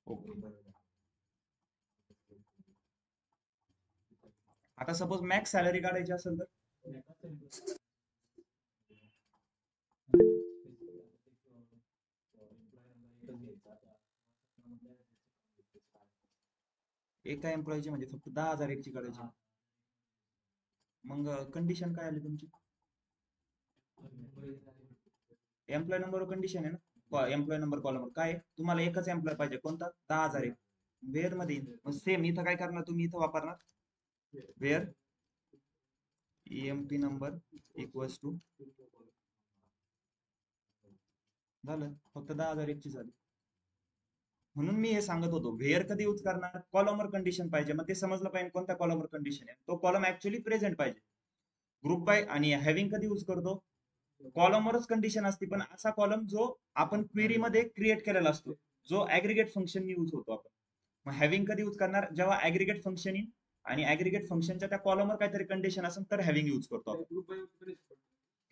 Okay. आता suppose max salary काढायची असेल तर एका एम्प्लॉईची म्हणजे फक्त 10,000 एकची काढायची. मग कंडिशन काय आली तुमची? एम्प्लॉय नंबर कंडिशन आहे ना, एम्प्लॉय नंबर कॉलम काय आहे? तुम्हाला एकच एम्प्लॉय पाहिजे, कोणता? 10,000 एक. वेअर मध्ये सेम इथं काय करणार तुम्ही? इथं वापरणार where EMP number equals to, झालं, फक्त 10,000 एकची झाली. म्हणून मी हे सांगत होतो, व्हेअर कधी यूज करणार? कॉलमवर कंडिशन पाहिजे. मग ते समजलं पाहिजे कोणत्या कॉलमवर कंडिशन आहे, तो कॉलम ऍक्च्युअली प्रेझेंट पाहिजे. ग्रुप बाय आणि हॅव्हिंग कधी यूज करतो? कॉलमवरच कंडिशन असते, पण असा कॉलम जो आपण क्वेरी मध्ये क्रिएट केलेला असतो, जो ऍग्रीगेट फंक्शन यूज होतो आपण. मग हॅव्हिंग कधी यूज करणार? जेव्हा ऍग्रीगेट फंक्शन येईल आणि ऍग्रीगेट फंक्शनच्या त्या कॉलमवर काहीतरी कंडिशन असेल तर हॅव्हिंग यूज करतो आपण.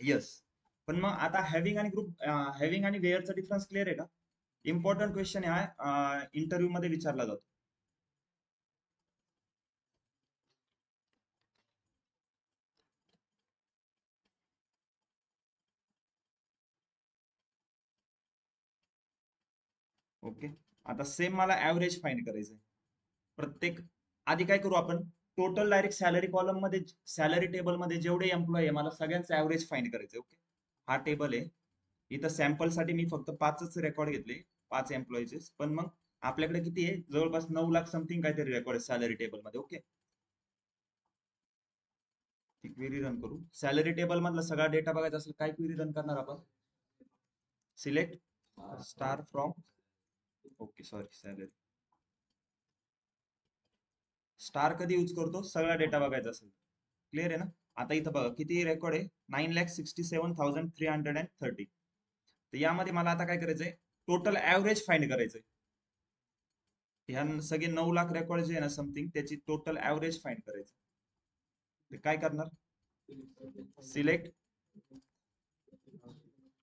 येस. पण मग आता हॅव्हिंग आणि ग्रुप, हॅव्हिंग आणि वेअरचा डिफरन्स क्लिअर आहे का? इम्पॉर्टंट क्वेश्चन आहे, इंटरव्ह्यू मध्ये विचारला जातो. ओके. आता सेम मला ऍव्हरेज फाइंड करायचंय प्रत्येक. आधी काय करू आपण? टोटल डायरेक्ट सॅलरी कॉलम मध्ये, सॅलरी टेबल मध्ये जेवढे एम्प्लॉय आहे मला सगळ्यांचं ऍव्हरेज फाइंड करायचंय. ओके. हा टेबल आहे. इथं सॅम्पल साठी मी फक्त 5च रेकॉर्ड घेतले, 5 एम्प्लॉईचे. पण मग आपल्याकडे किती आहे? जवळपास 9 लाख समथिंग काहीतरी रेकॉर्ड आहे सॅलरी टेबल मध्ये. ओके. ती क्वेरी रन करू. सॅलरी टेबल मधला सगळा डेटा बघायचा असेल, काय क्वेरी रन करणार आपण? Select star from, okay sorry, salary. Star कधी यूज करतो? सगळा डेटा बघायचा असेल. क्लिअर आहे ना? आता इथं बघा किती रेकॉर्ड आहे, 9,67,330. तर यामध्ये मला आता काय करायचंय? टोटल ऍव्हरेज फाइंड करायचंय. ह्या सगळे 9 लाख रेकॉर्ड जे आहे ना समथिंग, त्याची टोटल ऍव्हरेज फाइंड करायचं. ते काय करणार? सिलेक्ट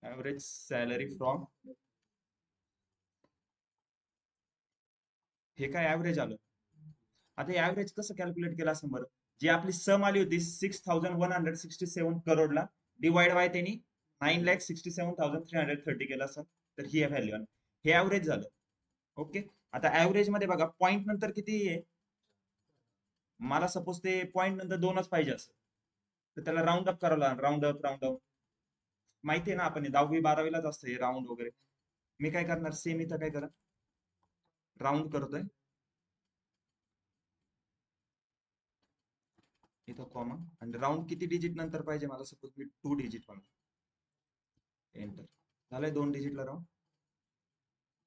ऍव्हरेज सॅलरी फ्रॉम, हे काय ऍव्हरेज आलं. आता हे ऍव्हरेज कसं कॅल्क्युलेट केलं असं बरं? जी आपली सम आली होती 6,167 करोडला, डिवाइड बाय त्यांनी 9,67,330 केलं असं, तर ही व्हॅल्यू हे ऍव्हरेज झालं. ओके. आता ऍव्हरेज मध्ये बघा पॉईंट नंतर किती आहे? मला सपोज ते पॉईंट नंतर 2च पाहिजे असं, तर त्याला राऊंड अप करावं लागेल. राऊंड अप, राऊंड अप माहिती आहे ना, आपण 10वी 12वीलाच असतं हे राऊंड वगैरे. मी काय करणार? सेम इथं काय करा, राऊंड करतोय, इथं कॉमा, आणि राऊंड किती डिजिट नंतर पाहिजे मला? सपोज मी 2 डिजिट म्हणतो, एंटर. झालंय 2 डिजिटला राऊंड.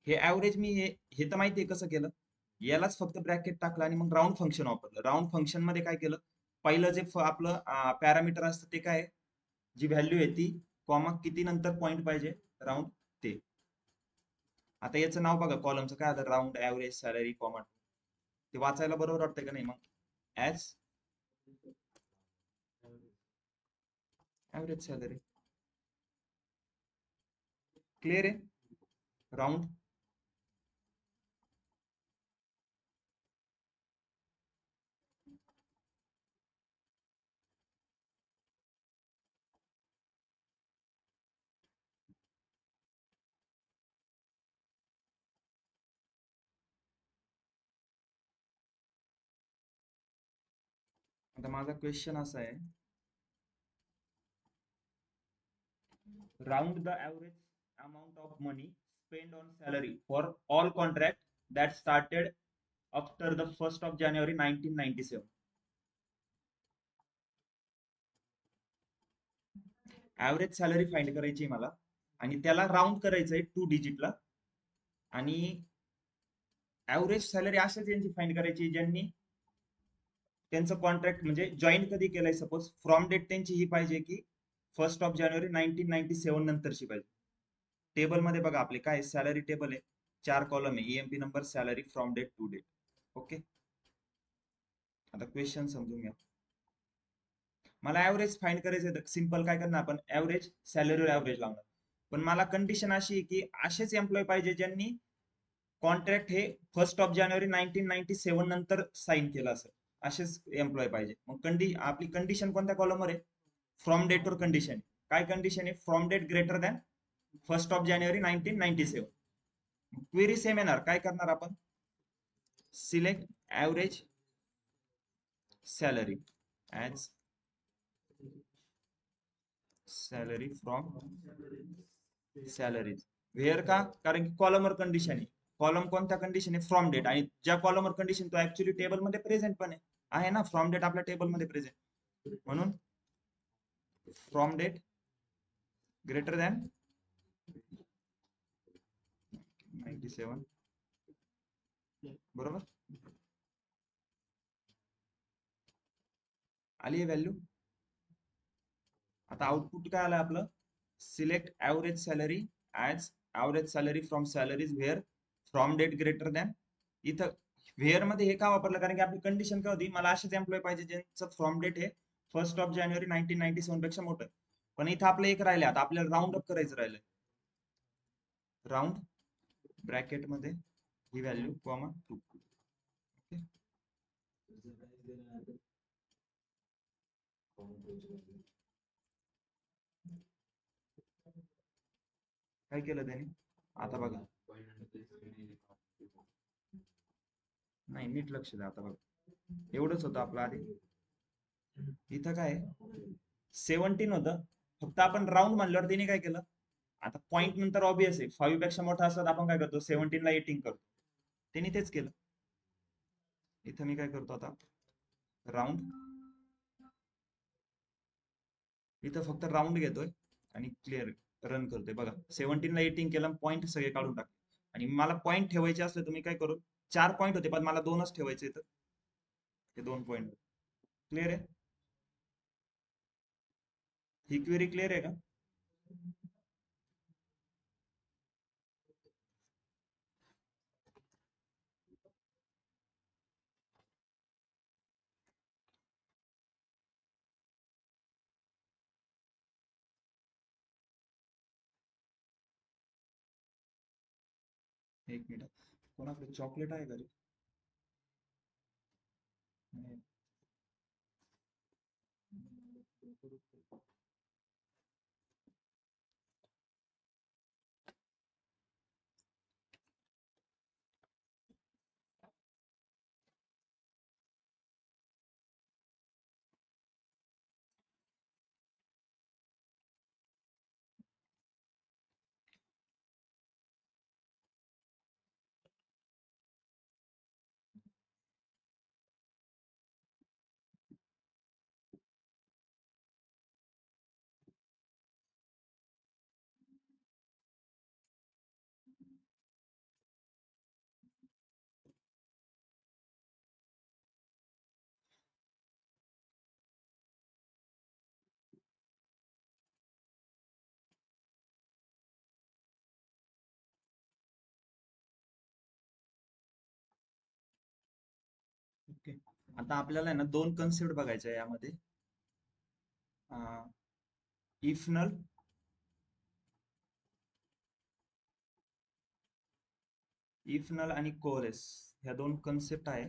हे ऍव्हरेज मी हे तर माहितीये कसं केलं. यालाच फक्त ब्रॅकेट टाकलं आणि मग राऊंड फंक्शन वापरलं. राऊंड फंक्शन मध्ये काय केलं? पहिलं जे आपलं पॅरामीटर असतं ते काय, जी व्हॅल्यू आहे ती, कॉमा किती नंतर पॉइंट पाहिजे राऊंड ते. आता याचं नाव बघा कॉलमचं काय आलं? Round average salary comma. ते वाचायला बरोबर वाटतंय का नाही? मग ऍज ऍव्हरेज सॅलरी. क्लिअर आहे? राऊंड. आता माझा क्वेश्चन असा आहे, round the average amount of money spent on salary for all contract that started after the 1st of January 1997. Average salary find करायची मला, आणि त्याला राऊंड करायचंय 2 डिजिटला. आणि ऍव्हरेज सॅलरी अशाच यांची फाइंड करायची ज्यांनी त्यांचं कॉन्ट्रॅक्ट म्हणजे जॉईन कधी केलंय. सपोज फ्रॉम डेट त्यांची ही पाहिजे की 1st ऑफ जानेवारी 1997 नंतरची पाहिजे. टेबल मध्ये बघा आपले काय सॅलरी टेबल आहे, 4 कॉलम आहे, EMP number, salary, from date, to date. Okay. आता क्वेश्चन समजून घ्या. मला ऍव्हरेज फाइंड करायचं, सिंपल काय करणार आपण? ऍव्हरेज सॅलरीवर ऍव्हरेज लावणार. पण मला कंडिशन अशी आहे की असेच एम्प्लॉय पाहिजे ज्यांनी कॉन्ट्रॅक्ट हे 1 जानेवारी 1997 नंतर साईन केलं असेल असेच एम्प्लॉय पाहिजे. मग आपली कंडिशन कोणत्या कॉलमवर आहे? फ्रॉम डेट वर कंडिशन. काय कंडिशन आहे? फ्रॉम डेट ग्रेटर दॅन 1 जानेवारी 1997. क्वेरी सेम येणार. काय करणार आपण? Select average salary as salary from salaries. Where का? कारण की कॉलमवर कंडिशन आहे. कॉलम कोणत्या कंडिशन आहे? From date. आणि ज्या कॉलमवर कंडिशन तो ऍक्च्युअली टेबल मध्ये प्रेझेंट पण आहे ना. फ्रॉम डेट आपल्या टेबल मध्ये प्रेझेंट, म्हणून फ्रॉम डेट ग्रेटर दॅन 97. बरोबर. आली आहे व्हॅल्यू. आता आउटपुट काय आलं आपलं? Select average salary as average salary from salaries where from date greater than. इथं व्हेअर मध्ये हे का वापरलं? कारण की आपली कंडिशन काय होती? मला असेच एम्प्लॉय पाहिजे ज्यांचं फ्रॉम डेट हे 1 जानेवारी 1997 पेक्षा मोठं. पण इथं आपलं एक राहिलं. आता आपल्याला राऊंड अप करायचं राहिलं. राऊंड ब्रॅकेट मध्ये ही व्हॅल्यू कॉमा 2. काय केलं त्याने? आता बघा. नाही, नीट लक्ष द्या. आता बघा, एवढंच होतं आपलं आधी. इथं काय 17 होतं. फक्त आपण राऊंड म्हणल्यावर त्याने काय केलं? आता पॉईंट नंतर ऑब्विस आहे 5 पेक्षा मोठा असतात आपण काय करतो? 17 ला 18 करतो. त्यांनी तेच केलं. इथं मी काय करतो आता? राऊंड. इथं फक्त राऊंड घेतोय आणि क्लिअर रन करतोय. बघा 17 ला 18 केलं, पॉईंट सगळे काढून टाक. आणि मला पॉईंट ठेवायचे असले तर मी काय करू? 4 पॉईंट होते पण मला 2च ठेवायचे. तर हे 2 पॉईंट. क्लिअर आहे? ही क्वेरी क्लिअर आहे का? एक मिनिट. कोणाकडे चॉकलेट आहे घरी? नाही. ओके. आता आपल्याला आहे ना 2 कन्सेप्ट बघायचे आहे यामध्ये. इफ नल आणि कोलेस ह्या 2 कन्सेप्ट आहे.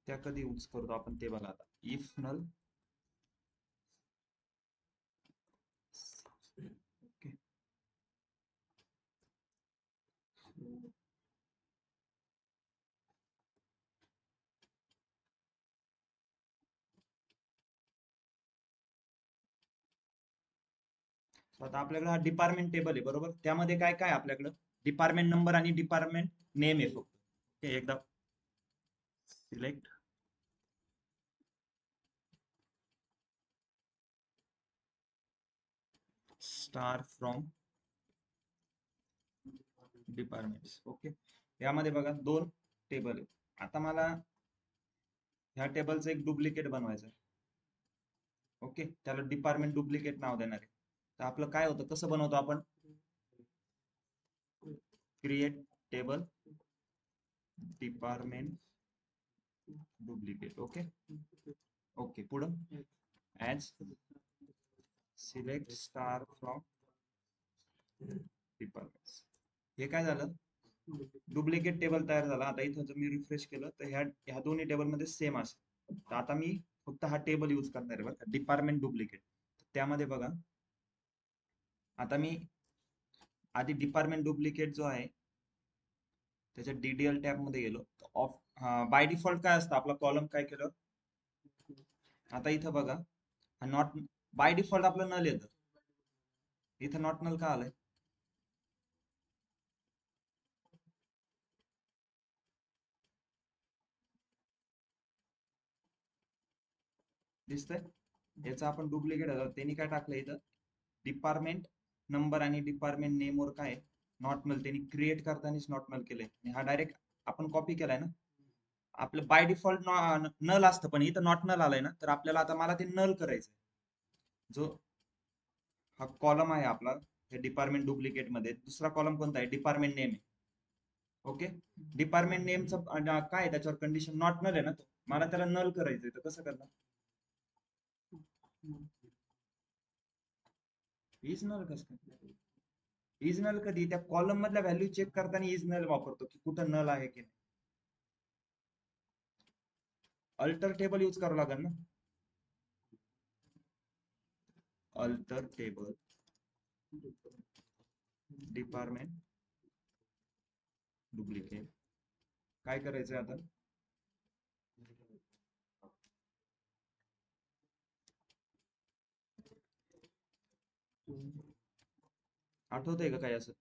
त्या कधी यूज करतो आपण ते बघा. आता इफ नल. ओके. आता आपल्याकडे हा डिपार्टमेंट टेबल आहे. बरोबर. त्यामध्ये काय काय आपल्याकडे? डिपार्टमेंट नंबर आणि डिपार्टमेंट नेम आहे फक्त. ओके. एकदा select star from departments. Okay. यामध्ये बघा 2 टेबल आहे. आता मला ह्या टेबलचं एक डुप्लिकेट बनवायचं आहे. ओके. त्याला डिपार्टमेंट डुप्लिकेट नाव देणार आहे. तर आपलं काय होतं? कसं बनवतो आपण? Create table department duplicate. Okay. Okay. पुढं as select star from departments. हे काय झालं, डुप्लिकेट टेबल तयार झाला. आता इथं जर मी रिफ्रेश केलं तर ह्या दोन्ही टेबल मध्ये सेम असेल. तर आता मी फक्त हा टेबल यूज करणार आहे बरं का, डिपार्टमेंट डुप्लिकेट. त्यामध्ये बघा, आता मी आधी डिपार्टमेंट डुप्लिकेट जो आहे त्याच्या डीडीएल टॅब मध्ये गेलो. ऑफ बाय डिफॉल्ट काय असतं आपला कॉलम काय केलं, आता इथं बघा, हा नॉट बाय डिफॉल्ट आपलं नल येतं. इथं नॉट नल का आलंय, दिसतंय. याचा आपण डुप्लिकेट आलो, त्यांनी काय टाकलं इथं, डिपार्टमेंट नंबर आणि डिपार्टमेंट नेम वर काय नॉट नल त्यांनी क्रिएट करतानाच नॉट नल केलंय. आणि हा डायरेक्ट आपण कॉपी केलाय ना. आपलं बाय डिफॉल्ट नल असतं, पण इथं नॉट नल आलंय ना, तर आपल्याला आता मला ते नल करायचं. जो हा कॉलम आहे आपला डिपार्टमेंट डुप्लिकेट मध्ये, दुसरा कॉलम कोणता आहे, डिपार्टमेंट नेम आहे. ओके, डिपार्टमेंट नेमचं काय आहे, त्याच्यावर कंडिशन नॉट नल आहे ना, तो मला त्याला नल करायचंय. तर कसं करणार, इज नल कसं काय, इज नल कधी, त्या कॉलम मधल्या व्हॅल्यू चेक करताना इज नल वापरतो की कुठं नल आहे की नाही. अल्टर टेबल यूज करावं लागेल ना, अल्टर टेबल डिपार्टमेंट डुप्लिकेट. काय करायचंय आता, आठवतंय का काय असं,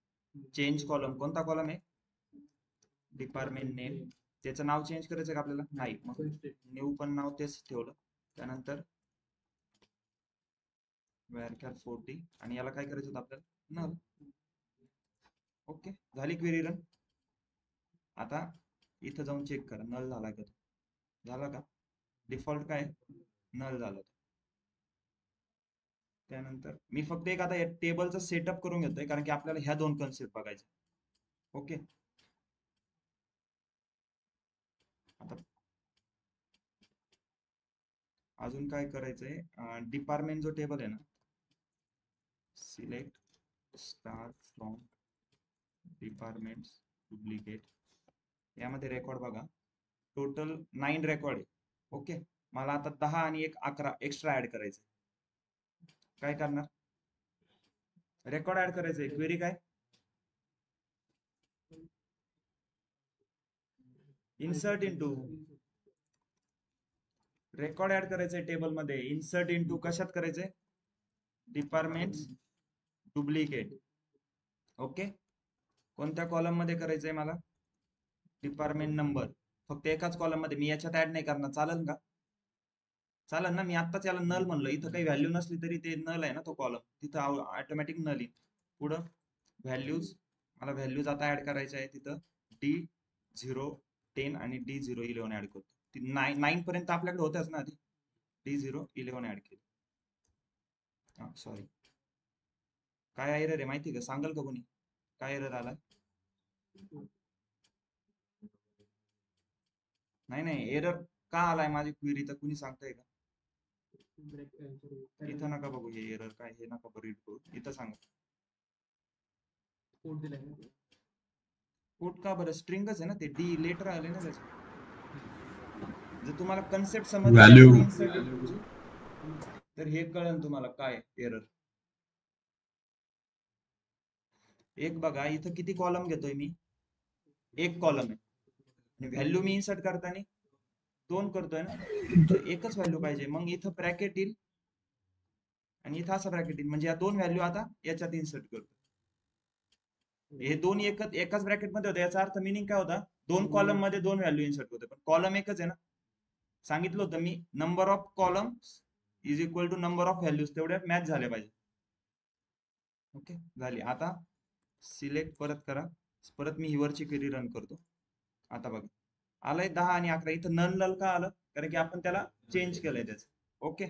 चेंज कॉलम, कोणता कॉलम आहे, डिपार्टमेंट नेम. त्याचं नाव चेंज करायचं का आपल्याला, नाही, मग न्यू पण नाव तेच ठेवलं. त्यानंतर व्हॅरकॅर 40 आणि याला काय करायचं होतं आपल्याला, नल. ओके, झाली क्वेरी रन. आता इथं जाऊन चेक करा नल झाला का, झाला का, डिफॉल्ट काय नल झालं. त्यानंतर मी फक्त एक आता टेबलचा सेटअप करून घेतोय, कारण की आपल्याला ह्या दोन कन्सेप्ट बघायचे. ओके, आता अजून काय करायचंय, डिपार्टमेंट जो टेबल आहे ना, select star from department duplicate, यामध्ये रेकॉर्ड बघा, टोटल 9 रेकॉर्ड आहे. ओके, मला आता 10 आणि एक 11 एक्स्ट्रा ऍड करायचं. काय करणार, रेकॉर्ड ऍड करायचंय. क्वेरी काय, इन्सर्ट इंटू, रेकॉर्ड ऍड करायचंय टेबल मध्ये. इन्सर्ट इंटू कशात करायचंय, डिपार्टमेंट डुप्लिकेट. ओके, कोणत्या कॉलम मध्ये करायचंय मला, डिपार्टमेंट नंबर. फक्त एकाच कॉलम मध्ये, मी याच्यात ऍड नाही करणार, चालेल का, चालेल ना. मी आत्ताच याला नल म्हणलं, इथं काही व्हॅल्यू नसली तरी ते नल आहे ना तो कॉलम, तिथं ऑटोमॅटिक नल येईल. पुढं व्हॅल्यूज, मला व्हॅल्यूज आता ऍड करायचे आहे. तिथं D010 आणि D011 ऍड करतो. 9 पर्यंत आपल्याकडे होत्याच ना आधी, D011 ऍड केली. हा सॉरी, काय एरर आहे माहिती का, सांगाल का कोणी, काय एरर आला, नाही नाही, एरर का आलाय माझी क्वेरी तर कुणी सांगताय का, इथं नका बघू हे एरर काय, हे नका रीड करू, इथं सांगा. कोड का बरं, स्ट्रिंगच आहे ना ते, डी लेटर आले ना त्याचे. जर तुम्हाला कन्सेप्ट समजली व्हॅल्यू असेल इन्सर्ट इंटूची, तर हे कळेल तुम्हाला काय एरर. एक बघा, इथं किती कॉलम घेतोय मी, एक कॉलम आहे, आणि व्हॅल्यू मी इन्सर्ट करताना 2 करतोय ना, तर एकच व्हॅल्यू पाहिजे. मग इथं ब्रॅकेट येईल आणि इथं असं ब्रॅकेट येईल, म्हणजे या 2 व्हॅल्यू आता याच्यात इन्सर्ट करतो. हे दोन एकाच ब्रॅकेट मध्ये होते, याचा अर्थ मिनिंग काय होता, 2 कॉलम मध्ये 2 व्हॅल्यू इन्सर्ट होते, पण कॉलम एकच आहे ना. सांगितलं होतं मी, number of columns is equal to number of values, तेवढ्या मॅच झाल्या पाहिजे. ओके, झाली. आता सिलेक्ट परत करा, परत मी हिवरची क्वेरी रन करतो. आता बघा, आलंय 10 आणि 11. इथं नन नल का आलं, कारण की आपण त्याला चेंज केलंय त्याच. ओके,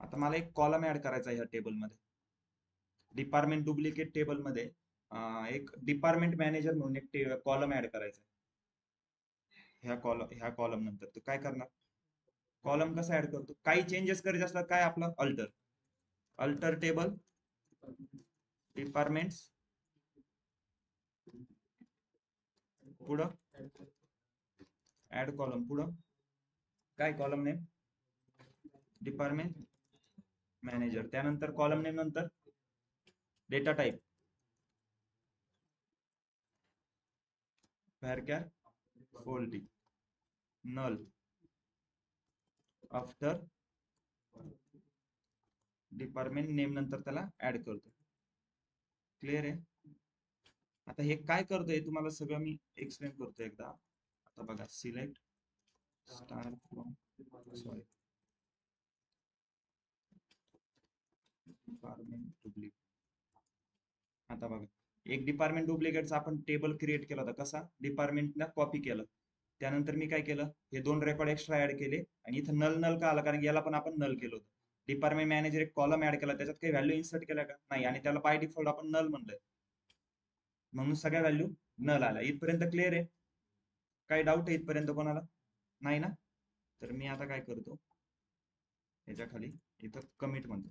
आता मला एक कॉलम ऍड करायचा आहे ह्या टेबलमध्ये, डिपार्टमेंट डुप्लिकेट टेबल मध्ये. एक डिपार्टमेंट मॅनेजर म्हणून एक कॉलम ऍड करायचा आहे ह्या कॉलम नंतर. तर काय करणार, कॉलम कसा ऍड करतो, काही चेंजेस करायचे असतात काय आपलं अल्टर टेबल डिपार्टमेंट्स पुढं ऍड कॉलम पुढं काय कॉलम नेम डिपार्टमेंट मॅनेजर, त्यानंतर कॉलम नेम नंतर data type varchar foldy null after department name नंतर त्याला ऍड करतो. क्लिअर आहे. आता हे काय करतोय तुम्हाला सगळं मी एक्सप्लेन करतो एकदा. आता बघा select star from sorry department duplicate. आता बघा एक डिपार्टमेंट डुप्लिकेटचा आपण टेबल क्रिएट केला होता, कसा डिपार्टमेंटला कॉपी केलं, त्यानंतर मी काय केलं हे 2 रेकॉर्ड एक्स्ट्रा ऍड केले आणि इथं नल का आला कारण याला पण आपण नल केलं होतं. डिपार्टमेंट मॅनेजर एक कॉलम ऍड केला, त्याच्यात काही व्हॅल्यू इन्सर्ट केल्या का नाही आणि त्याला बाय डिफॉल्ट आपण नल म्हणलंय म्हणून सगळ्या व्हॅल्यू नल आल्या. इथपर्यंत क्लिअर आहे. काही डाऊट आहे इथपर्यंत कोणाला नाही ना? तर मी आता काय करतो याच्या खाली इथं कमिट म्हणतो.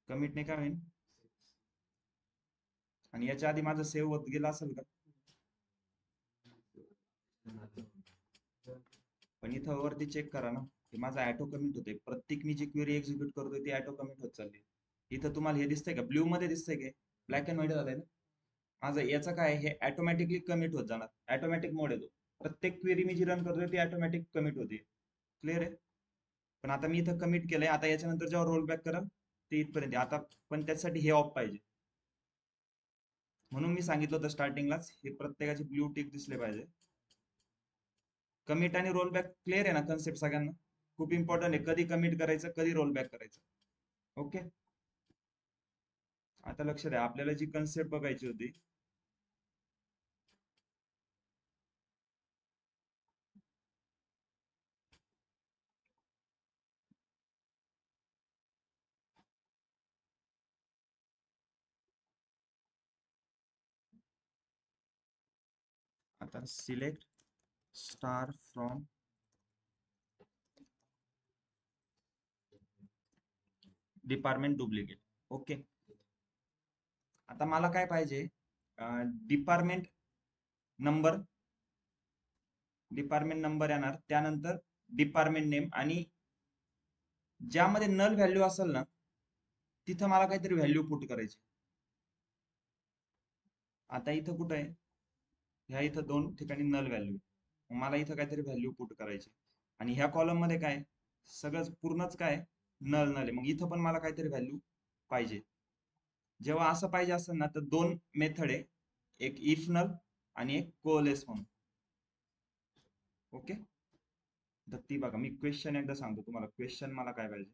कमिटने काय होईल आणि याच्या आधी माझं सेव्ह होत गेलं असेल का? पण इथं वरती चेक करा ना की माझा ऑटो कमिट होते. प्रत्येक मी जी क्वेरी एक्झिक्यूट करतोय ती ऑटो कमिट होत चालली. इथं तुम्हाला हे दिसतंय का ब्ल्यू मध्ये दिसतंय का? ब्लॅक अँड व्हाईट झालंय ना माझं. याचं काय हे ऑटोमॅटिकली कमिट होत जाणार. ऑटोमॅटिक मोड येतो. प्रत्येक क्वेरी मी जी रन करतोय ती ऑटोमॅटिक कमिट होते. क्लिअर आहे. पण आता मी इथं कमिट केलंय. आता याच्यानंतर जेव्हा रोल बॅक करा ते इथपर्यंत आता पण त्यासाठी हे ऑफ पाहिजे. म्हणून मी सांगितलं होतं स्टार्टिंगलाच हे प्रत्येकाचे ब्ल्यू टिक दिसले पाहिजे. कमिट आणि रोल बॅक क्लिअर आहे ना कन्सेप्ट सगळ्यांना? खूप इम्पॉर्टंट आहे कधी कमिट करायचं कधी रोल बॅक करायचं. ओके. आता लक्ष द्या आपल्याला जी कन्सेप्ट बघायची होती आता select star from department duplicate. Okay. आता मला काय पाहिजे डिपार्टमेंट नंबर येणार, त्यानंतर डिपार्टमेंट नेम आणि ज्यामध्ये नल व्हॅल्यू असेल ना तिथं मला काहीतरी व्हॅल्यू पुट करायची. आता इथं कुठं आहे ह्या इथं 2 ठिकाणी नल व्हॅल्यू, मला इथं काहीतरी व्हॅल्यू पुट करायची आणि ह्या कॉलम मध्ये काय सगळं पूर्णच काय नल आहे. मग इथं पण मला काहीतरी व्हॅल्यू पाहिजे. जेव्हा असं पाहिजे असेल ना तर 2 मेथड आहे, एक इफ नल आणि एक कोलेस म्हणून. ओके. तर ती बघा मी क्वेश्चन एकदा सांगतो तुम्हाला. क्वेश्चन मला काय पाहिजे,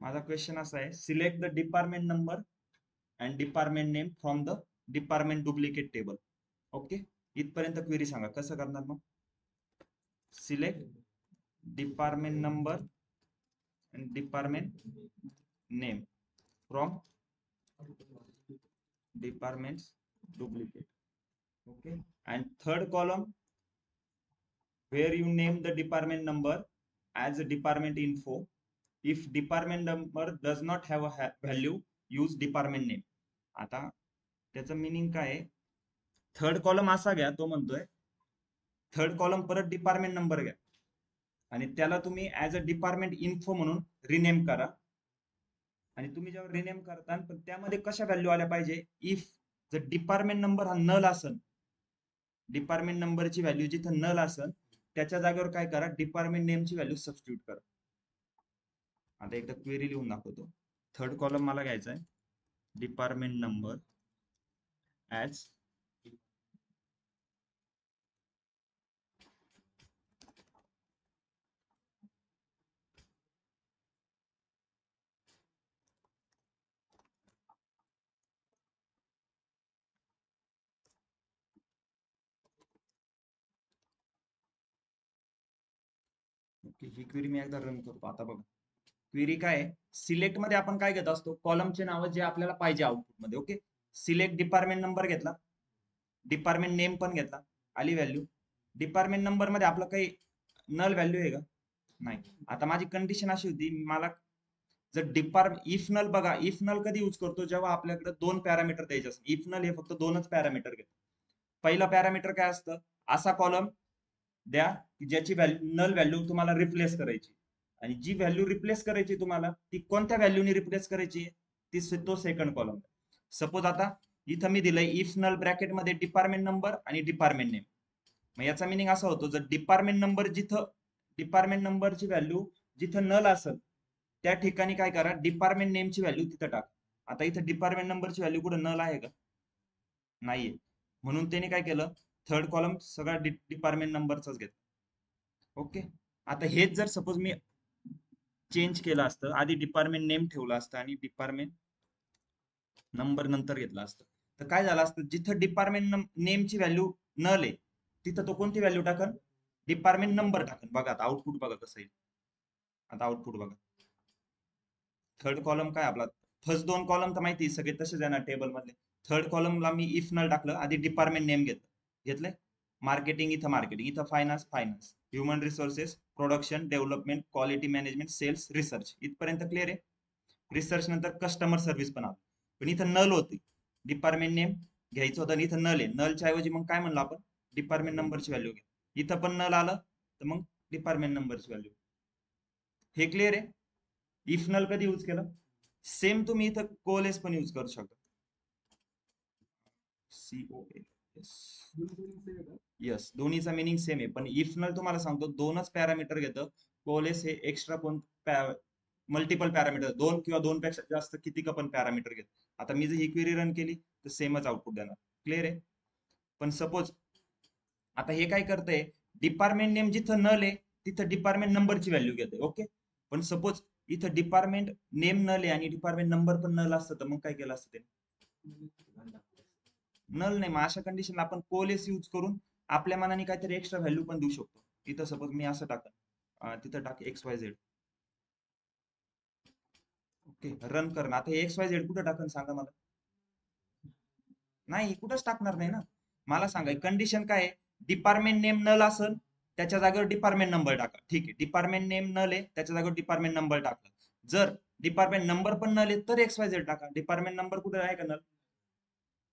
माझा क्वेश्चन असा आहे select the department number and department name from the department duplicate table. Okay. इथपर्यंत क्वेरी सांगा कसं करणार मग. Select department number and department name from departments duplicate. Okay. And third column where you name the department number as a department info. If department number does not have a value, use department name. आता त्याचं meaning काय आहे, third column असा घ्या, तो म्हणतोय third column परत department number घ्या आणि त्याला तुम्ही ऍज अ डिपार्टमेंट इन्फो म्हणून रिनेम करा. आणि तुम्ही जेव्हा रिनेम करता पण त्यामध्ये कशा व्हॅल्यू आल्या पाहिजे, इफ जर डिपार्टमेंट नंबर हा नल असेल, डिपार्टमेंट नंबरची व्हॅल्यू जिथं नल असेल त्याच्या जागेवर काय करा डिपार्टमेंट नेमची व्हॅल्यू सबस्टिट्यूट करा. आता एकदा क्वेरी लिहून दाखवतो. थर्ड कॉलम मला घ्यायचा आहे डिपार्टमेंट नंबर ऍज ओके. ही क्वेरी मी एकदा रन करतो. आता बघा क्वेरी काय आहे, सिलेक्ट मध्ये आपण काय घेत असतो कॉलमचे नाव जे आपल्याला पाहिजे आउटपुट मध्ये. ओके. सिलेक्ट डिपार्टमेंट नंबर घेतला, डिपार्टमेंट नेम पण घेतला आली व्हॅल्यू. डिपार्टमेंट नंबर मध्ये आपलं काही नल व्हॅल्यू आहे का? नाही. आता माझी कंडिशन अशी होती, मला जर इफ नल बघा, इफ नल कधी यूज करतो जेव्हा आपल्याकडे दोन पॅरामीटर द्यायचे असतात. इफ नल हे फक्त दोनच पॅरामीटर घेतो. पहिला पॅरामीटर काय असतं, असा कॉलम द्या की ज्याची नल व्हॅल्यू तुम्हाला रिप्लेस करायची, आणि जी व्हॅल्यू रिप्लेस करायची तुम्हाला ती कोणत्या व्हॅल्यूने रिप्लेस करायची तो सेकंड कॉलम. सपोज आता इथं मी दिलंय इफ नल ब्रॅकेट मध्ये डिपार्टमेंट नंबर आणि डिपार्टमेंट नेम. मग याचा मिनिंग असा होतो, जर डिपार्टमेंट नंबरची व्हॅल्यू जिथं नल असेल त्या ठिकाणी काय करा, डिपार्टमेंट नेमची व्हॅल्यू तिथं टाका. आता इथं डिपार्टमेंट नंबरची व्हॅल्यू कुठं नल आहे का? नाहीये. म्हणून त्याने काय केलं, थर्ड कॉलम सगळा डिपार्टमेंट नंबरचाच घेतला. ओके. आता हेच जर सपोज मी चेंज केलं असतं, आधी डिपार्टमेंट नेम ठेवलं असतं आणि डिपार्टमेंट नंबर नंतर घेतला असतं, तर काय झालं असतं, जिथं डिपार्टमेंट नेमची व्हॅल्यू नल आहे तिथं तो कोणती व्हॅल्यू टाकन, डिपार्टमेंट नंबर टाकन. बघा आता आउटपुट बघा कसं येईल. आता आउटपुट बघा, थर्ड कॉलम काय आपला, फर्स्ट दोन कॉलम तर माहिती सगळे तसेच येणार टेबल मधले. थर्ड कॉलमला मी इफ नल टाकलं, आधी डिपार्टमेंट नेम घेतलंय. मार्केटिंग इथं finance, human resources, production, development, quality management, sales, research, इथपर्यंत क्लिअर आहे. रिसर्च नंतर कस्टमर सर्व्हिस पण आलं, पण इथं नल होती. डिपार्टमेंट नेम घ्यायचं होतं आणि इथं नल आहे. नलच्या ऐवजी मग काय म्हणलं आपण, डिपार्टमेंट नंबरची व्हॅल्यू घ्या. इथं पण नल आलं तर मग डिपार्टमेंट नंबरची व्हॅल्यू. हे क्लिअर आहे. इफ नल कधी यूज केलं, सेम तुम्ही इथं कोलेस पण यूज करू शकता. यस, दोन्हीचा मिनिंग सेम आहे, पण इफ नल तुम्हाला सांगतो दोनच पॅरामीटर घेतं. कोलेस हे एक्स्ट्रा कोण मल्टिपल पॅरामीटर, दोन किंवा दोन पेक्षा जास्त किती का पण पॅरामीटर घेत. आता मी जर ही क्वेरी रन केली तर सेमच आउटपुट देणार. क्लिअर आहे. पण सपोज आता हे काय करतंय, डिपार्टमेंट नेम जिथं नल आहे तिथं डिपार्टमेंट नंबरची व्हॅल्यू घेते. ओके. पण सपोज इथं डिपार्टमेंट नेम नल आहे आणि डिपार्टमेंट नंबर पण नल असतं, तर मग काय केलं असतं ते, नल नाही. मग अशा कंडिशन आपण कोलेस यूज करून आपल्या मनाने काहीतरी एक्स्ट्रा व्हॅल्यू पण देऊ शकतो. इथं सपोज मी असं टाकन, तिथं टाक XYZ. ओके, रन कर ना. आता XYZ कुठं टाकन सांगा मला. नाही, कुठंच टाकणार नाही ना. मला सांगा कंडिशन काय आहे, डिपार्टमेंट नेम नल असेल त्याच्या जागेवर डिपार्टमेंट नंबर टाका. ठीक आहे, डिपार्टमेंट नेम नल आहे त्याच्या जागेवर डिपार्टमेंट नंबर टाकला. जर डिपार्टमेंट नंबर पण नल आहे तर XYZ टाका. डिपार्टमेंट नंबर कुठे आहे का नल,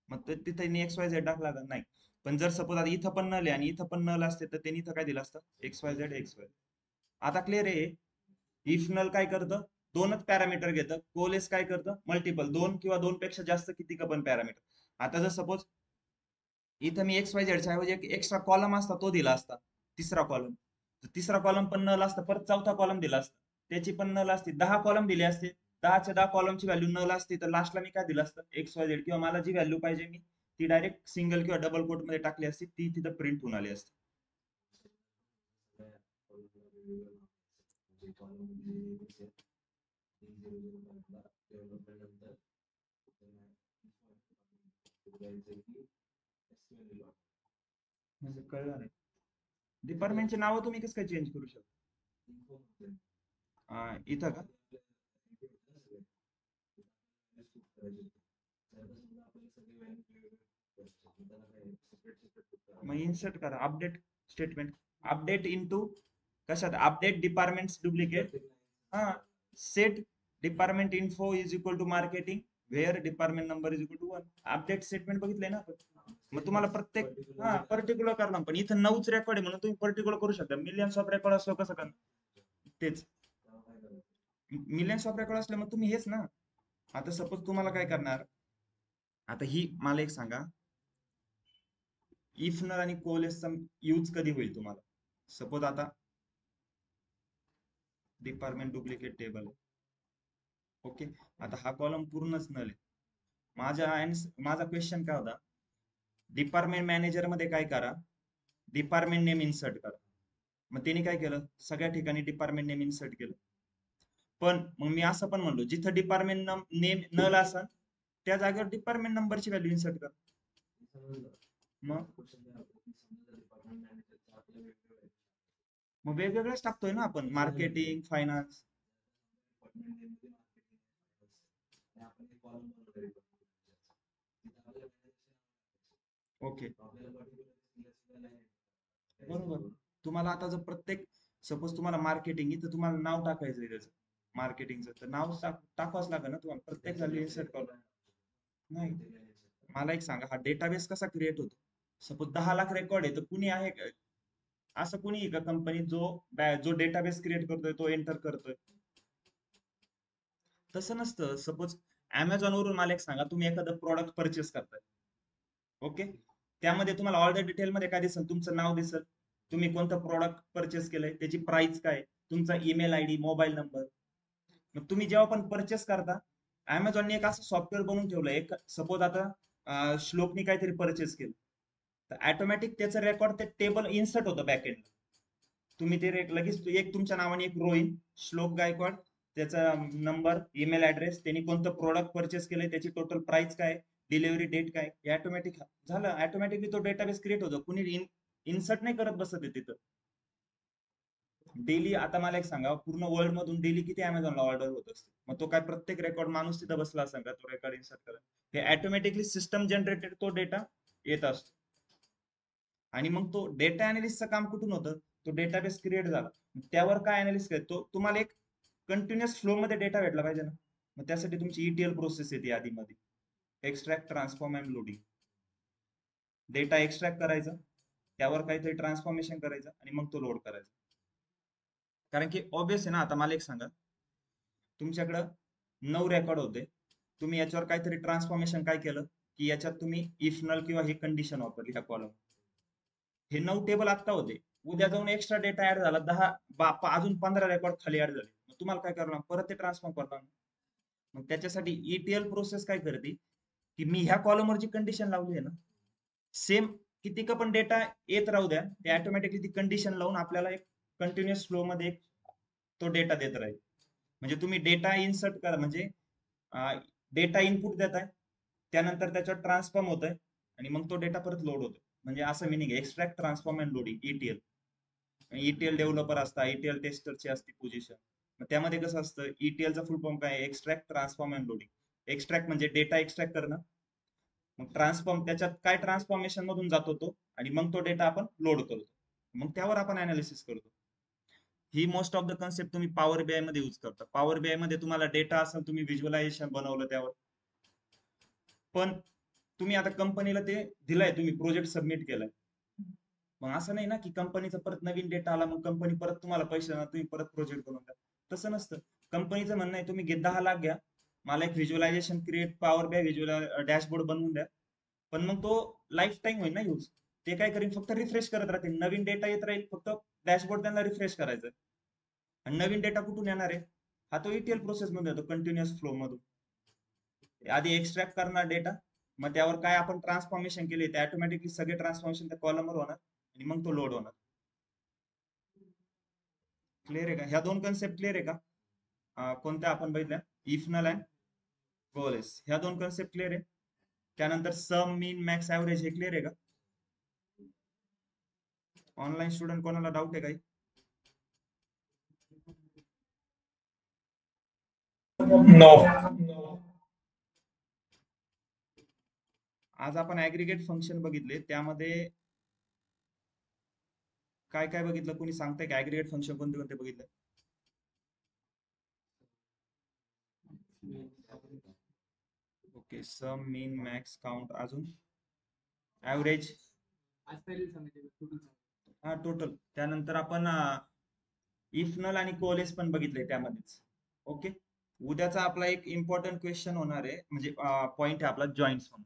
मग तिथे XYZ टाकला का नाही. पण जर सपोज आता इथं पण नल आहे आणि इथं पण नल असते तर त्यांनी इथं काय दिलं असतं, XYZ. आता क्लिअर आहे. इफ नल काय करतं, दोनच पॅरामीटर घेतं. कोलेस काय करतं, मल्टिपल, दोन किंवा दोन पेक्षा जास्त किती का पण पॅरामीटर. आता जर सपोज इथं मी XYZ च्या ऐवजी एक एक्स्ट्रा कॉलम असता तो दिला असता, तिसरा कॉलम. तिसरा कॉलम पण नल असता, परत चौथा कॉलम दिला असता, त्याची पण नल असती, 10 कॉलम दिले असते, 10च्या 10 कॉलमची व्हॅल्यू नल असती, तर लास्टला मी काय दिलं असतं, XYZ, किंवा मला जी व्हॅल्यू पाहिजे मी ती डायरेक्ट सिंगल किंवा डबल कोट मध्ये टाकली असती, ती तिथं प्रिंट होऊन आली असती. म्हणजे कळलं नाही. डिपार्टमेंटचे नाव तुम्ही कसं काय चेंज करू शकता, इथं का. मग इन्सर्ट करा अपडेट स्टेटमेंट, अपडेट इनटू कशात, अपडेट डिपार्टमेंट डुप्लिकेट. हा, set department info is equal to marketing where department number is equal to 1. Update statement बघितलंय ना आपण. मग तुम्हाला प्रत्येक पर्टिक्युलर करणार, पण इथं 9च रेकॉर्ड आहे म्हणून तुम्ही पर्टिक्युलर करू शकता. मिलियन्स ऑफ रेकॉर्ड असलो कसं करणार, तेच मिलियन्स ऑफ रेकॉर्ड असले मग तुम्ही हेच ना. आता सपोज तुम्हाला काय करणार, आता ही मला एक सांगा, इफ नल आणि कोलेसचा यूज कधी होईल तुम्हाला. सपोज आता डिपार्टमेंट डुप्लिकेट टेबल. ओके. आता हा कॉलम पूर्णच नल आहे. माझा क्वेश्चन काय होता, डिपार्टमेंट मॅनेजर मध्ये काय करा, डिपार्टमेंट नेम इन्सर्ट करा. मग त्यांनी काय केलं, सगळ्या ठिकाणी डिपार्टमेंट नेम इन्सर्ट केलं. पण मग मी असं पण म्हणलो, जिथं डिपार्टमेंट नेम नल असेल त्या जागेवर डिपार्टमेंट नंबरची व्हॅल्यू इन्सर्ट करा. मग वेगवेगळंच टाकतोय ना आपण, मार्केटिंग, फायनान्स. ओके. बरोबर. तुम्हाला आता जर प्रत्येक सपोज तुम्हाला मार्केटिंग इथं तुम्हाला नाव टाकायचंय त्याचं मार्केटिंगचं, तर नाव टाकावंच लागेल ना तुम्हाला प्रत्येक व्हॅल्यू इन्सर्ट करून. नाही. मला एक सांगा, हा डेटाबेस कसा क्रिएट होतो? सपोज 10 लाख रेकॉर्ड आहे, तर कुणी आहे असं कुणी आहे का कंपनी जो डेटाबेस क्रिएट करतोय तो एंटर करतोय? तसं नसतं. सपोज अमेझॉन वरून मला एक सांगा, तुम्ही एखादं प्रॉडक्ट परचेस करताय, ओके. त्यामध्ये तुम्हाला ऑल द डिटेल मध्ये काय दिसेल? तुमचं नाव दिसेल, तुम्ही कोणतं प्रॉडक्ट परचेस केलंय, त्याची प्राइस काय, तुमचा ईमेल आयडी, मोबाईल नंबर. मग तुम्ही जेव्हा पण परचेस करता, अमेझॉनने एक असं सॉफ्टवेअर बनवून ठेवलं. एक सपोज आता श्लोकनी काहीतरी परचेस केलं, तर ऑटोमॅटिक त्याचं रेकॉर्ड ते टेबल इन्सर्ट होतं बॅकएंड. तुम्ही ते लगेच एक तुमच्या नावाने एक रोईन श्लोक गायकवाड, त्याचा नंबर, ईमेल ऍड्रेस, त्यांनी कोणतं प्रोडक्ट परचेस केलंय, त्याची टोटल प्राइस काय, डिलिव्हरी डेट काय, हे ऑटोमॅटिक झालं. ऑटोमॅटिकली तो डेटाबेस क्रिएट होतो. कुणी इन्सर्ट नाही करत बसत आहे तिथं. डेली आता मला एक सांगा, पूर्ण वर्ल्ड मधून डेली किती अमेझॉनला ऑर्डर होत असते? मग तो काय प्रत्येक रेकॉर्ड माणूस तिथं बसला असेल का तो रेकॉर्ड इन्सर्ट करत? हे ऑटोमॅटिकली सिस्टम जनरेटेड तो डेटा येत असतो. आणि मग तो डेटा अनालिस्टचं काम कुठून होतं? तो डेटाबेस क्रिएट झाला, त्यावर काय अनालिसिस करतो? तुम्हाला एक कंटिन्युअस फ्लो मध्ये डेटा भेटला पाहिजे ना. मग त्यासाठी तुमची ETL प्रोसेस येते आधीमध्ये, extract, transform and loading. Data extract करायचा, त्यावर काहीतरी ट्रान्सफॉर्मेशन करायचं आणि मग तो लोड करायचा. कारण की ऑब्विस आहे ना. आता मला एक सांगा, तुमच्याकडं 9 रेकॉर्ड होते, तुम्ही याच्यावर काहीतरी ट्रान्सफॉर्मेशन काय केलं, की याच्यात तुम्ही इफ नल किंवा ही कंडिशन वापरली ह्या कॉलम. हे 9 टेबल आत्ता होते, उद्या जाऊन एक्स्ट्रा डेटा ऍड झाला, अजून 15 रेकॉर्ड खाली ऍड झाले, मग तुम्हाला काय करणार? परत ते ट्रान्सफॉर्म करणार. मग त्याच्यासाठी ETL प्रोसेस काय करते, की मी ह्या कॉलमवर जी कंडिशन लावली आहे ना, सेम किती का पण डेटा येत राहू द्या, ते ऑटोमॅटिकली ती कंडिशन लावून आपल्याला एक कंटिन्युअस फ्लो मध्ये तो डेटा देत राहील. म्हणजे तुम्ही डेटा इन्सर्ट करा, म्हणजे डेटा इनपुट देताय, त्यानंतर त्याच्यावर ट्रान्सफॉर्म होत आहे, आणि मग तो डेटा परत लोड होतो. म्हणजे असं मिनिंग आहे extract, transform and loading, ETL. ETL developer असतात, ETL टेस्टरची असते पोझिशन. मग त्यामध्ये कसं असतं, ETLचा फुल फॉर्म काय? Extract, transform and loading. Extract म्हणजे डेटा एक्स्ट्रॅक्ट करणं, मग ट्रान्सफॉर्म त्याच्यात काय ट्रान्सफॉर्मेशन मधून जातो तो, आणि मग तो डेटा आपण लोड करतो, मग त्यावर आपण अनालिसिस करतो. ही मोस्ट ऑफ द कन्सेप्ट तुम्ही पॉवर बीआय मध्ये यूज करता. पॉवर बीआय मध्ये तुम्हाला डेटा असेल, तुम्ही व्हिज्युअलायझेशन बनवलं त्यावर, पण तुम्ही आता कंपनीला ते दिलंय, तुम्ही प्रोजेक्ट सबमिट केलाय, मग असं नाही ना की कंपनीचा परत नवीन डेटा आला, मग कंपनी परत तुम्हाला पैसे देणार, तुम्ही परत प्रोजेक्ट बनवून द्या. तसं नसतं. कंपनीचं म्हणणं आहे, तुम्ही 10 लाख घ्या, मला एक visualization create, power BI visual dashboard बनवून द्या. पण मग तो लाईफ टाईम होईल ना यूज. ते काय करेल, फक्त रिफ्रेश करत राहतील, नवीन डेटा येत राहील, फक्त डॅशबोर्ड त्यांना रिफ्रेश करायचं. आणि नवीन डेटा कुठून येणार आहे? हा तो ETL प्रोसेस मध्ये येतो, कंटिन्युअस फ्लो मधून. आधी एक्स्ट्रॅक्ट करणार डेटा, मग त्यावर काय आपण ट्रान्सफॉर्मेशन केले, ते ऑटोमॅटिकली सगळे ट्रान्सफॉर्मेशन त्या कॉलमवर होणार, आणि मग तो लोड होणार. क्लिअर आहे का? ह्या दोन कन्सेप्ट क्लिअर आहे का? कोणत्या आपण बघितल्या? इफ नल अँड कोलेस, ह्या दोन कन्सेप्ट क्लिअर आहे. त्यानंतर सम, मीन, मॅक्स, ऍव्हरेज, हे क्लिअर आहे का? ऑनलाईन स्टुडंट कोणाला डाऊट आहे काही? नो. आज आपण ऍग्रीगेट फंक्शन बघितले, त्यामध्ये काय काय बघितलं? कोणी सांगताय का ऍग्रीगेट फंक्शन कोणते कोणते बघितलं? ओके, सम, मीन, मॅक्स, काउंट, अजून ऍव्हरेज, हा टोटल. त्यानंतर आपण इफ नल आणि कोलेस पण बघितले त्यामध्येच. ओके. उद्याचा आपला एक इम्पॉर्टंट क्वेश्चन होणार आहे, म्हणजे पॉइंट आहे आपला जॉईंट्स म्हणून.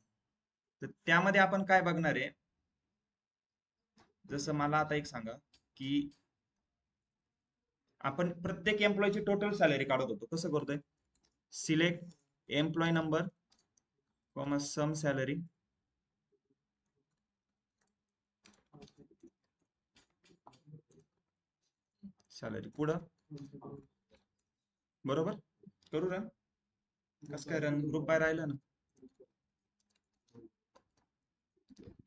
तर त्यामध्ये आपण काय बघणार आहे, जसं मला आता एक सांगा, की आपण प्रत्येक एम्प्लॉयची टोटल सॅलरी काढत होतो, कसं करतोय? सिलेक्ट एम्प्लॉय नंबर, कॉमा सम सॅलरी, सॅलरी पुढं, बरोबर. करू रन. कसं काय रन? ग्रुप बाय राहिलं ना,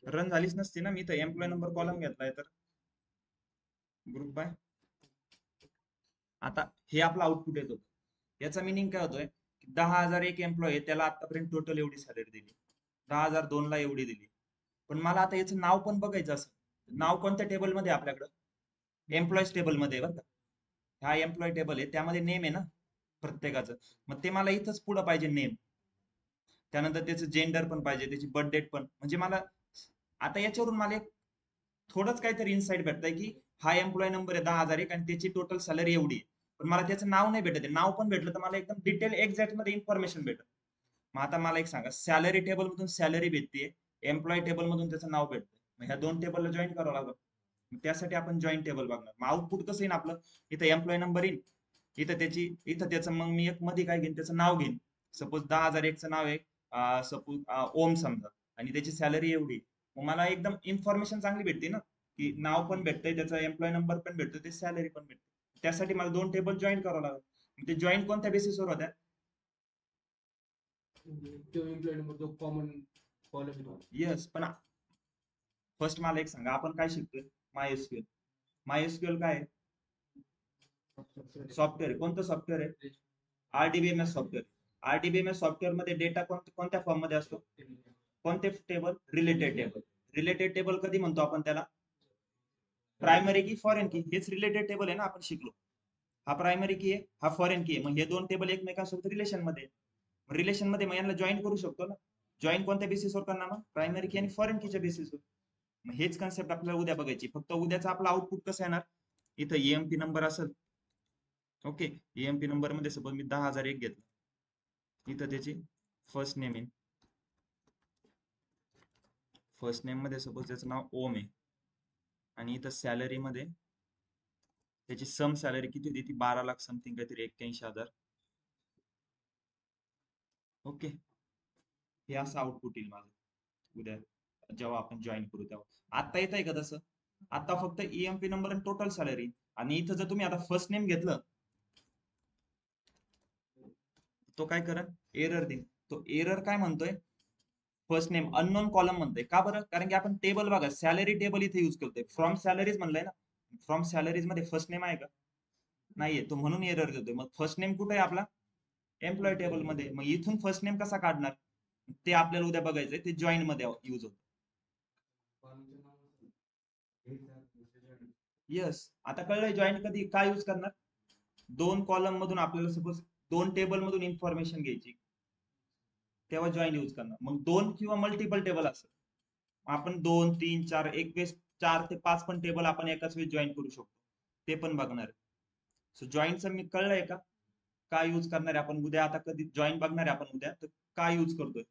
रन झालीच नसती ना. मी तर एम्प्लॉय नंबर कॉलम घेतलाय, तर ग्रुप बाय. आता हे आपलं आउटपुट येतो. याचा मिनिंग काय होतोय? 10,000 एक एम्प्लॉय, त्याला आतापर्यंत टोटल एवढी सॅलरी दिली, 10,002 ला एवढी दिली, पण मला आता याचं नाव पण बघायचं असं नाव कोणत्या टेबल मध्ये आहे आपल्याकडं एम्प्लॉईज टेबल मध्ये आहे बरं का हा एम्प्लॉय टेबल आहे त्यामध्ये नेम आहे ना प्रत्येकाचं मग ते मला इथंच पुढं पाहिजे नेम त्यानंतर त्याचं जेंडर पण पाहिजे त्याची बर्थ डेट पण म्हणजे मला आता याच्यावरून मला एक थोडंच काहीतरी इन्साइट भेटतंय की हा एम्प्लॉय नंबर आहे 10,001 आणि त्याची टोटल सॅलरी एवढी आहे पण मला त्याचं नाव नाही भेटत नाव पण भेटलं तर मला एकदम डिटेल एक्झॅक्ट मध्ये इन्फॉर्मेशन भेटत मग आता मला एक सांगा सॅलरी टेबल मधून सॅलरी भेटते एम्प्लॉय टेबल मधून त्याचं नाव भेटतं मग ह्या दोन टेबलला जॉईन करावं लागतं त्यासाठी आपण जॉईंट टेबल बघणार मग आउटपुट कसं येईल आपलं इथं एम्प्लॉय नंबर येईल इथं त्याचं मग मी एक मध्ये काय घेईन त्याचं नाव घेईन सपोज 10,001चं नाव आहे सपोज ओम समजा आणि त्याची सॅलरी एवढी मग मला एकदम इन्फॉर्मेशन चांगली भेटते ना की नाव पण भेटतंय त्याचा एम्प्लॉय नंबर पण भेटतो ते सॅलरी पण भेटते त्यासाठी मला दोन टेबल जॉईन करावं लागेल ते जॉईन कोणत्या बेसिसवर होत्या तो एम्प्लॉय नंबर जो कॉमन कॉलम येस पण फर्स्ट मला एक सांगा आपण काय शिकतोय माय एसक्यूएल काय सॉफ्टवेअर कोणतं सॉफ्टवेअर आहे आरडीबीएमएस सॉफ्टवेअर आरडीबीएमएस सॉफ्टवेअर मध्ये डेटा कोणत्या फॉर्म मध्ये असतो कोणते टेबल रिलेटेड टेबल कधी म्हणतो आपण त्याला प्रायमरी की फॉरेन की हेच रिलेटेड टेबल आहे ना आपण शिकलो हा प्रायमरी की आहे हा फॉरेन की आहे मग हे दोन टेबल एकमेकांसोबत रिलेशन मध्ये मग यांना जॉईन करू शकतो ना जॉईन कोणत्या बेसिसवर करणार मग प्रायमरी की आणि फॉरेन कीच्या बेसिसवर मग हेच कन्सेप्ट आपल्याला उद्या बघायची फक्त उद्याचा आपला आउटपुट कसं येणार इथं ईएमपी नंबर असेल ओके ईएमपी नंबर मध्ये सपोज मी 10,001 घेतलं इथं त्याची फर्स्ट नेम आहे फर्स्ट नेम मध्ये सपोज त्याचं नाव ओम आहे आणि इथं सॅलरी मध्ये त्याची सम सॅलरी किती होती ती 12 लाख समथिंग काहीतरी 81,000 ओके हे असं आउटपुट येईल माझं उद्या जेव्हा आपण जॉईन करू तेव्हा आता येत आहे का तसं आता फक्त ईएमपी नंबर आणि टोटल सॅलरी आणि इथं जर तुम्ही आता फर्स्ट नेम घेतलं तो काय करेल एरर देईल तो एरर काय म्हणतोय फर्स्ट नेम अननोन कॉलम म्हणतोय का बरं कारण की आपण टेबल बघा सॅलरी टेबल इथे युज करतोय फ्रॉम सॅलरीज म्हणलंय ना फ्रॉम सॅलरीज मध्ये फर्स्ट नेम आहे का नाहीये तो म्हणून एरर देतोय मग फर्स्ट नेम कुठे आहे आपला एम्प्लॉय टेबल मध्ये मग इथून फर्स्ट नेम कसा काढणार ते आपल्याला उद्या बघायचंय ते जॉईन मध्ये युज होत येस आता कळलंय जॉईन कधी काय युज करणार दोन कॉलम मधून आपल्याला सपोज दोन टेबल मधून इन्फॉर्मेशन घ्यायची तेव्हा जॉईन यूज करणार मग दोन किंवा मल्टिपल टेबल असेल आपण 2 3 4 एक वेळेस 4 ते 5 पण टेबल आपण एकाच वेळेस जॉईन करू शकतो ते पण बघणार सो जॉईनचं मी कळलंय का काय यूज करणार आहे आपण उद्या आता कधी जॉईन बघणार आहे आपण उद्या तर काय यूज करतोय